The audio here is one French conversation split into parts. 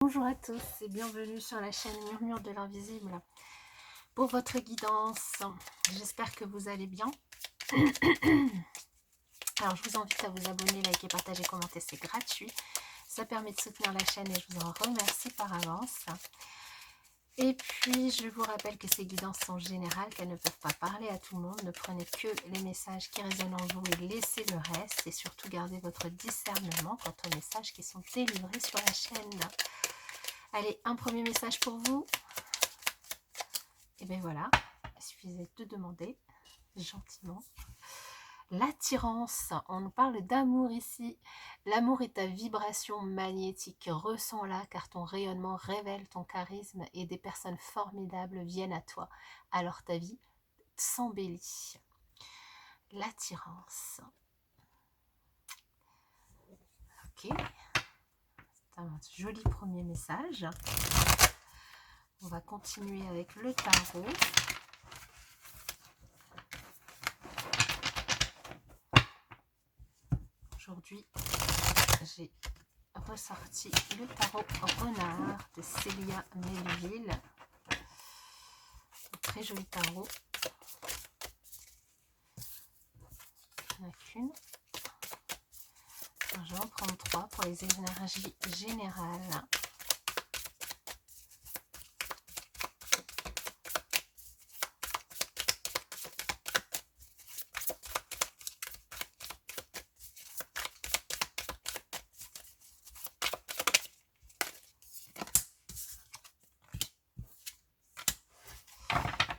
Bonjour à tous et bienvenue sur la chaîne Murmure de l'Invisible pour votre guidance. J'espère que vous allez bien. Alors je vous invite à vous abonner, liker, partager, commenter, c'est gratuit. Ça permet de soutenir la chaîne et je vous en remercie par avance. Et puis je vous rappelle que ces guidances sont générales, qu'elles ne peuvent pas parler à tout le monde. Ne prenez que les messages qui résonnent en vous et laissez le reste. Et surtout gardez votre discernement quant aux messages qui sont délivrés sur la chaîne. Allez, un premier message pour vous. Et bien voilà, il suffisait de demander gentiment. L'attirance, on nous parle d'amour ici. L'amour est ta vibration magnétique, ressens-la car ton rayonnement révèle ton charisme et des personnes formidables viennent à toi. Alors ta vie s'embellit. L'attirance. Ok, c'est un joli premier message. On va continuer avec le tarot. Aujourd'hui, j'ai ressorti le tarot renard de Célia Melville. Très joli tarot. Il n'y en a qu'une. Je vais en prendre 3 pour les énergies générales.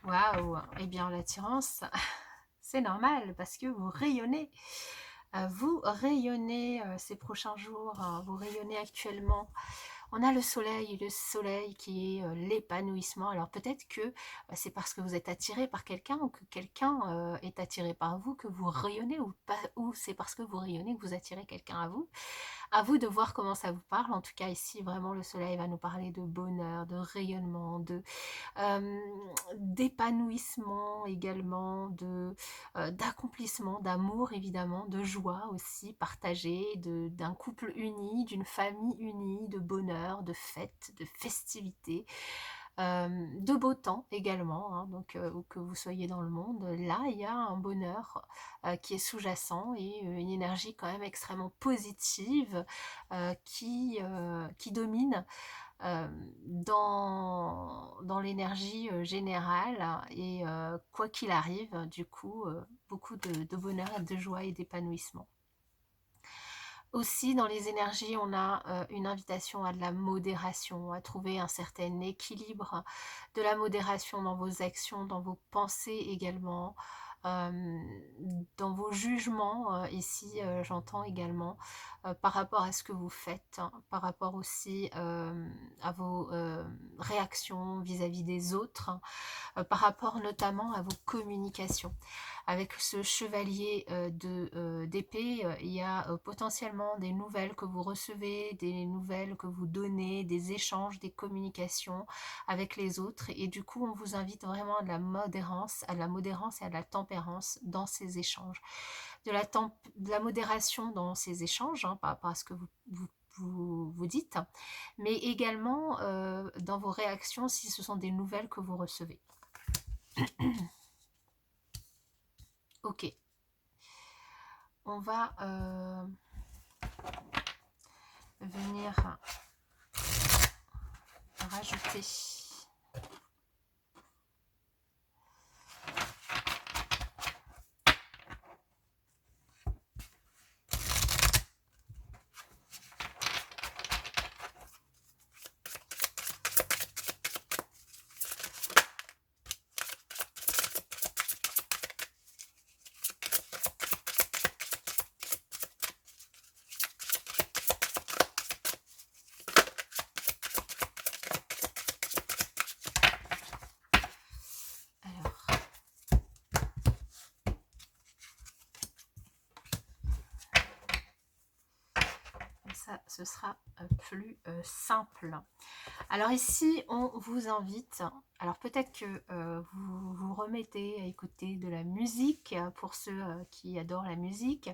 Waouh! Eh bien, l'attirance, c'est normal parce que vous rayonnez. Vous rayonnez ces prochains jours, vous rayonnez actuellement. On a le soleil qui est l'épanouissement. Alors peut-être que c'est parce que vous êtes attiré par quelqu'un ou que quelqu'un est attiré par vous que vous rayonnez ou c'est parce que vous rayonnez que vous attirez quelqu'un à vous. À vous de voir comment ça vous parle. En tout cas ici vraiment le soleil va nous parler de bonheur, de rayonnement, d'épanouissement également, d'accomplissement, d'amour évidemment, de joie aussi partagée, d'un couple uni, d'une famille unie, de bonheur, de fête, de festivité, de beau temps également, hein, donc où que vous soyez dans le monde, là il y a un bonheur qui est sous-jacent et une énergie quand même extrêmement positive qui domine dans l'énergie générale et quoi qu'il arrive, du coup, beaucoup de bonheur, de joie et d'épanouissement. Aussi, dans les énergies, on a une invitation à de la modération, à trouver un certain équilibre, de la modération dans vos actions, dans vos pensées également, euh, dans vos jugements. Ici, j'entends également par rapport à ce que vous faites, hein, par rapport aussi à vos réactions vis-à-vis des autres, hein, par rapport notamment à vos communications. Avec ce chevalier d'épée, il y a potentiellement des nouvelles que vous recevez, des nouvelles que vous donnez, des échanges, des communications avec les autres. Et du coup, on vous invite vraiment à la modérance et à la tempérance dans ces échanges. De la modération dans ces échanges, hein, par rapport à ce que vous dites, mais également dans vos réactions si ce sont des nouvelles que vous recevez. Ok. On va venir rajouter ça, ce sera plus simple. Alors ici, on vous invite Alors peut-être que vous vous remettez à écouter de la musique pour ceux qui adorent la musique.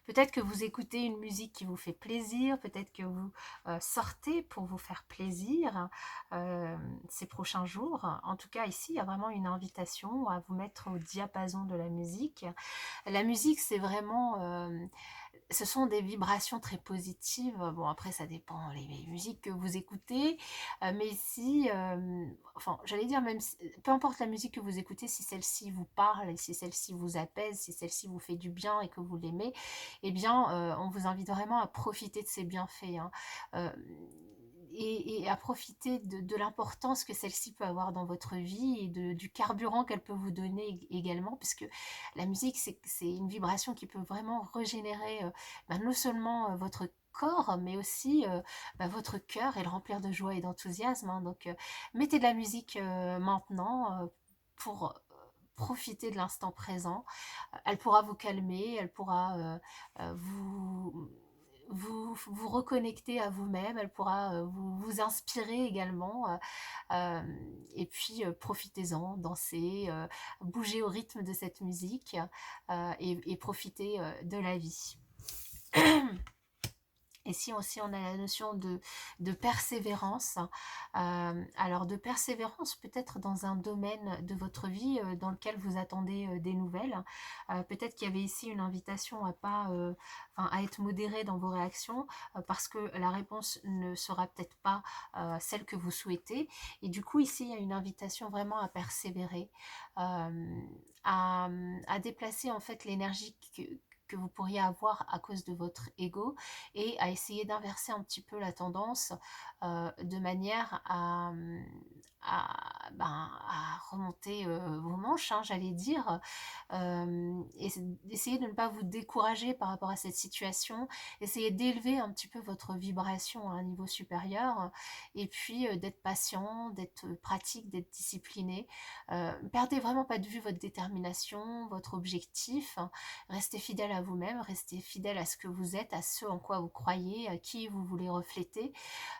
Peut-être que vous écoutez une musique qui vous fait plaisir. Peut-être que vous sortez pour vous faire plaisir euh, ces prochains jours. En tout cas, ici, il y a vraiment une invitation à vous mettre au diapason de la musique. La musique, c'est vraiment ce sont des vibrations très positives. Bon, après, ça dépend les musiques que vous écoutez. Mais si, enfin, j'allais dire, même peu importe la musique que vous écoutez, si celle-ci vous parle, et si celle-ci vous apaise, si celle-ci vous fait du bien et que vous l'aimez, eh bien, on vous invite vraiment à profiter de ces bienfaits, hein. Euh, et à profiter de l'importance que celle-ci peut avoir dans votre vie et du carburant qu'elle peut vous donner également, puisque la musique, c'est une vibration qui peut vraiment régénérer non seulement votre corps, mais aussi votre cœur et le remplir de joie et d'enthousiasme, hein. Donc, mettez de la musique maintenant pour profiter de l'instant présent. Elle pourra vous calmer, elle pourra vous reconnecter à vous-même, elle pourra vous inspirer également. Et puis, profitez-en, dansez, bougez au rythme de cette musique et profitez de la vie. Et si aussi on a la notion de persévérance, alors de persévérance peut-être dans un domaine de votre vie dans lequel vous attendez des nouvelles, peut-être qu'il y avait ici une invitation à pas, enfin, à être modéré dans vos réactions parce que la réponse ne sera peut-être pas celle que vous souhaitez. Et du coup ici il y a une invitation vraiment à persévérer, à, à déplacer en fait l'énergie que vous pourriez avoir à cause de votre ego et à essayer d'inverser un petit peu la tendance de manière à remonter vos manches, hein, j'allais dire, et essayer de ne pas vous décourager par rapport à cette situation, essayer d'élever un petit peu votre vibration à un niveau supérieur, et puis d'être patient, d'être pratique, d'être discipliné. Perdez vraiment pas de vue votre détermination, votre objectif, hein. Restez fidèle à vous-même, restez fidèle à ce que vous êtes, à ce en quoi vous croyez, à qui vous voulez refléter,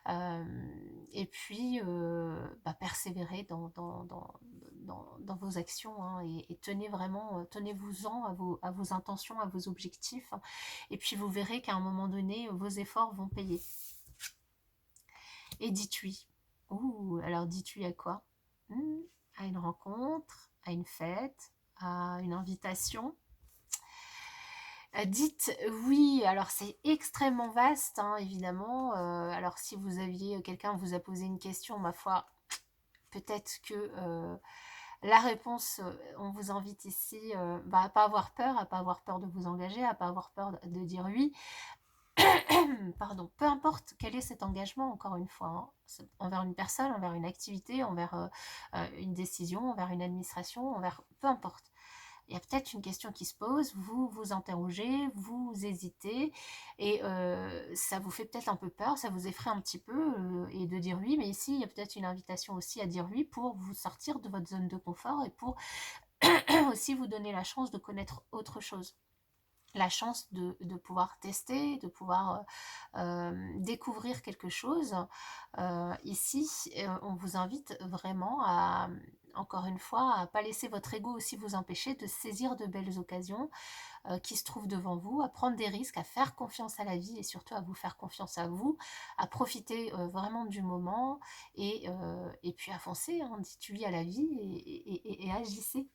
et puis persévérer dans vos actions, hein, et tenez vraiment, tenez-vous-en à vos intentions, à vos objectifs, hein, et puis vous verrez qu'à un moment donné, vos efforts vont payer. Et dites oui. Ouh, alors dites oui à quoi? À une rencontre, à une fête, à une invitation. Dites oui, alors c'est extrêmement vaste, hein, évidemment. Alors si vous aviez, quelqu'un vous a posé une question, ma foi, peut-être que la réponse, on vous invite ici à pas avoir peur, à pas avoir peur de vous engager, à pas avoir peur de dire oui. Pardon, peu importe quel est cet engagement, encore une fois, hein, envers une personne, envers une activité, envers une décision, envers une administration, envers peu importe. Il y a peut-être une question qui se pose, vous vous interrogez, vous hésitez, et ça vous fait peut-être un peu peur, ça vous effraie un petit peu, et de dire oui, mais ici, il y a peut-être une invitation aussi à dire oui pour vous sortir de votre zone de confort et pour aussi vous donner la chance de connaître autre chose. La chance de pouvoir tester, de pouvoir découvrir quelque chose. Ici, on vous invite vraiment à, encore une fois, à ne pas laisser votre ego aussi vous empêcher de saisir de belles occasions qui se trouvent devant vous, à prendre des risques, à faire confiance à la vie et surtout à vous faire confiance à vous, à profiter vraiment du moment et puis à foncer, hein, dites oui à la vie et agissez.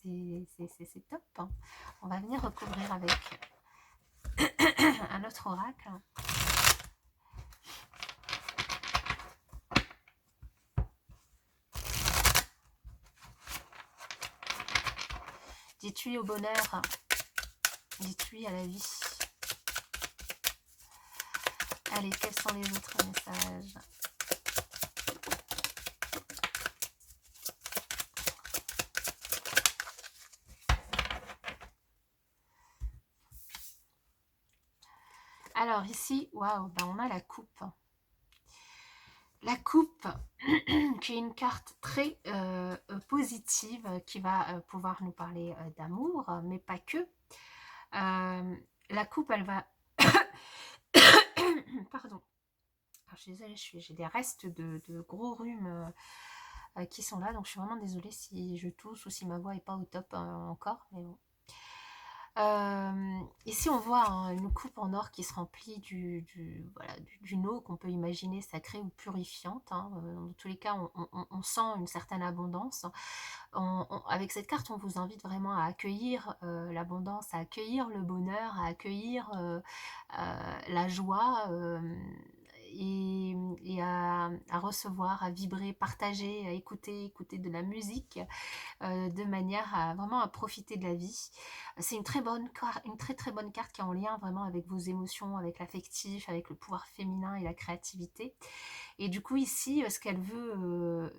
C'est top, hein. On va venir recouvrir avec un autre oracle. Dites oui au bonheur, dites oui à la vie. Allez, quels sont les autres messages? Alors ici, waouh, ben on a la coupe. La coupe, qui est une carte très positive, qui va pouvoir nous parler d'amour, mais pas que. La coupe, elle va... Pardon. Alors, je suis désolée, j'ai des restes de gros rhumes qui sont là. Donc je suis vraiment désolée si je tousse ou si ma voix n'est pas au top encore, mais bon. Ici, on voit une coupe en or qui se remplit voilà, d'une eau qu'on peut imaginer sacrée ou purifiante, hein. Dans tous les cas, on sent une certaine abondance. Avec cette carte, on vous invite vraiment à accueillir l'abondance, à accueillir le bonheur, à accueillir la joie. Et à recevoir, à vibrer, partager, à écouter de la musique, de manière à vraiment à profiter de la vie. C'est une très bonne carte, une très très bonne carte qui est en lien vraiment avec vos émotions, avec l'affectif, avec le pouvoir féminin et la créativité. Et du coup ici, ce qu'elle veut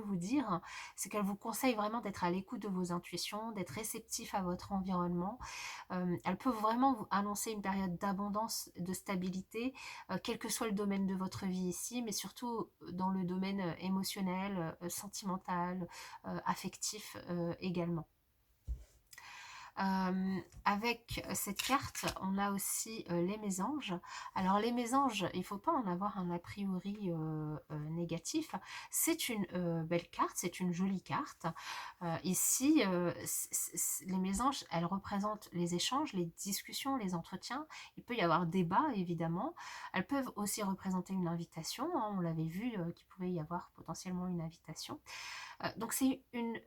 vous dire, c'est qu'elle vous conseille vraiment d'être à l'écoute de vos intuitions, d'être réceptif à votre environnement. Elle peut vraiment vous annoncer une période d'abondance, de stabilité, quel que soit le domaine de votre vie ici, mais surtout dans le domaine émotionnel, sentimental, affectif également. Avec cette carte, on a aussi les mésanges. Alors les mésanges, il ne faut pas en avoir un a priori négatif. C'est une belle carte, c'est une jolie carte. Ici, les mésanges, elles représentent les échanges, les discussions, les entretiens. Il peut y avoir débat, évidemment. Elles peuvent aussi représenter une invitation, hein. On l'avait vu qu'il pouvait y avoir potentiellement une invitation. Donc c'est une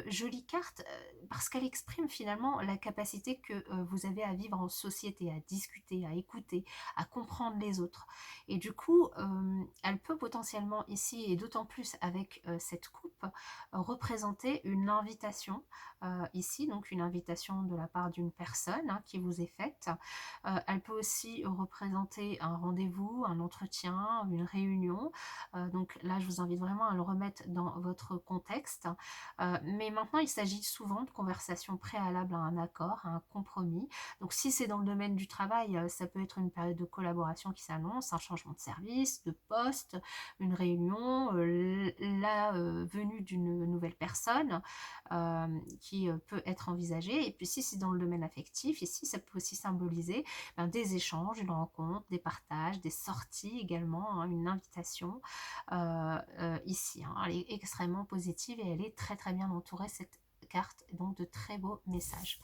jolie carte parce qu'elle exprime finalement la capacité que vous avez à vivre en société, à discuter, à écouter, à comprendre les autres. Et du coup, elle peut potentiellement ici, et d'autant plus avec cette coupe, représenter une invitation ici, donc une invitation de la part d'une personne hein, qui vous est faite. Elle peut aussi représenter un rendez-vous, un entretien, une réunion. Donc là, je vous invite vraiment à le remettre dans votre contexte. Mais maintenant, il s'agit souvent de conversations préalables à un accord, à un compromis. Donc si c'est dans le domaine du travail, ça peut être une période de collaboration qui s'annonce, un changement de service, de poste, une réunion, la venue d'une nouvelle personne qui peut être envisagée. Et puis si c'est dans le domaine affectif, ici, ça peut aussi symboliser des échanges, une rencontre, des partages, des sorties également, hein, une invitation ici. Hein. Elle est extrêmement positive et elle est très très bien entourée cette carte, donc de très beaux messages.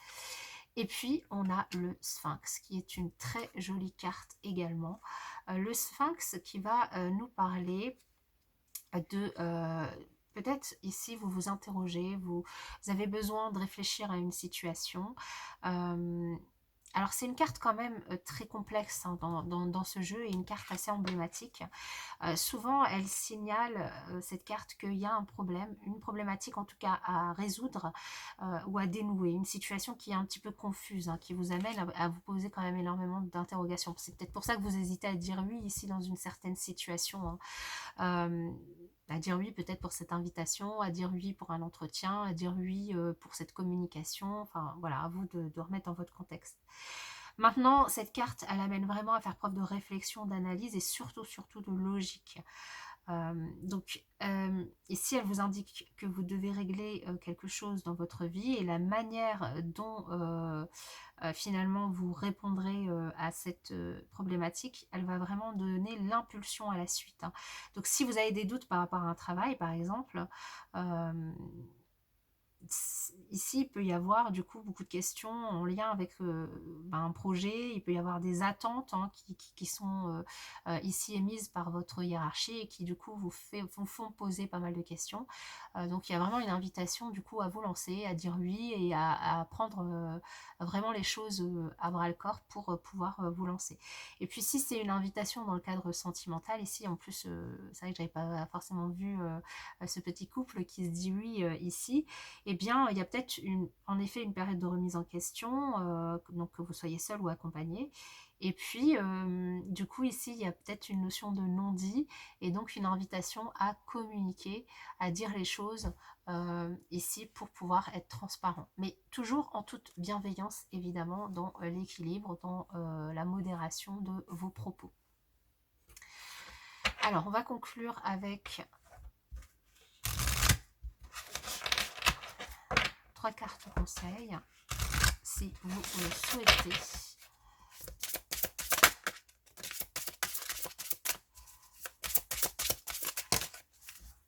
Et puis on a le Sphinx qui est une très jolie carte également. Le Sphinx qui va nous parler de peut-être ici vous vous interrogez, vous avez besoin de réfléchir à une situation. Alors c'est une carte quand même très complexe hein, dans ce jeu et une carte assez emblématique. Souvent elle signale cette carte qu'il y a un problème, une problématique en tout cas à résoudre ou à dénouer, une situation qui est un petit peu confuse, hein, qui vous amène à vous poser quand même énormément d'interrogations. C'est peut-être pour ça que vous hésitez à dire oui ici dans une certaine situation. Hein. À dire oui peut-être pour cette invitation, à dire oui pour un entretien, à dire oui pour cette communication, enfin voilà, à vous de remettre dans votre contexte. Maintenant, cette carte, elle amène vraiment à faire preuve de réflexion, d'analyse et surtout de logique. Donc ici, elle vous indique que vous devez régler quelque chose dans votre vie et la manière dont finalement vous répondrez à cette problématique, elle va vraiment donner l'impulsion à la suite. Hein. Donc si vous avez des doutes par rapport à un travail, par exemple, ici, il peut y avoir du coup beaucoup de questions en lien avec un projet, il peut y avoir des attentes hein, qui sont ici émises par votre hiérarchie et qui du coup vous font poser pas mal de questions. Donc il y a vraiment une invitation du coup à vous lancer, à dire oui et à prendre vraiment les choses à bras le corps pour pouvoir vous lancer. Et puis si c'est une invitation dans le cadre sentimental, ici en plus, c'est vrai que j'avais pas forcément vu ce petit couple qui se dit oui ici, eh bien, il y a peut-être en effet une période de remise en question, donc que vous soyez seul ou accompagné. Et puis, du coup, ici, il y a peut-être une notion de non-dit et donc une invitation à communiquer, à dire les choses ici pour pouvoir être transparent. Mais toujours en toute bienveillance, évidemment, dans l'équilibre, dans la modération de vos propos. Alors, on va conclure avec 3 cartes conseils, si vous le souhaitez.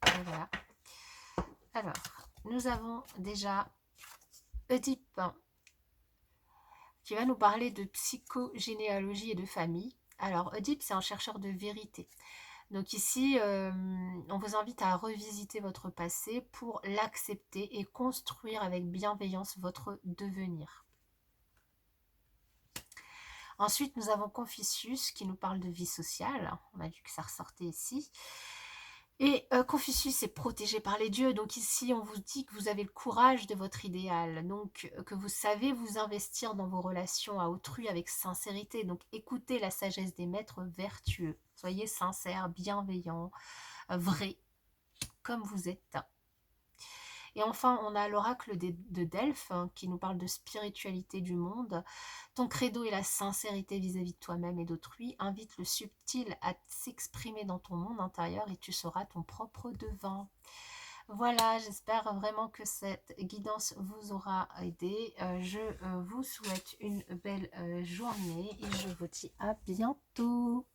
Et voilà, Alors, nous avons déjà Oedipe qui va nous parler de psychogénéalogie et de famille. Alors, Oedipe, c'est un chercheur de vérité. Donc ici, on vous invite à revisiter votre passé pour l'accepter et construire avec bienveillance votre devenir. Ensuite, nous avons Confucius qui nous parle de vie sociale. On a vu que ça ressortait ici. Et Confucius est protégé par les dieux. Donc ici, on vous dit que vous avez le courage de votre idéal. Donc que vous savez vous investir dans vos relations à autrui avec sincérité. Donc écoutez la sagesse des maîtres vertueux. Soyez sincères, bienveillants, vrais, comme vous êtes. Et enfin, on a l'oracle de Delphes qui nous parle de spiritualité du monde. Ton credo est la sincérité vis-à-vis de toi-même et d'autrui. Invite le subtil à s'exprimer dans ton monde intérieur et tu seras ton propre devin. Voilà, j'espère vraiment que cette guidance vous aura aidé. Je vous souhaite une belle journée et je vous dis à bientôt.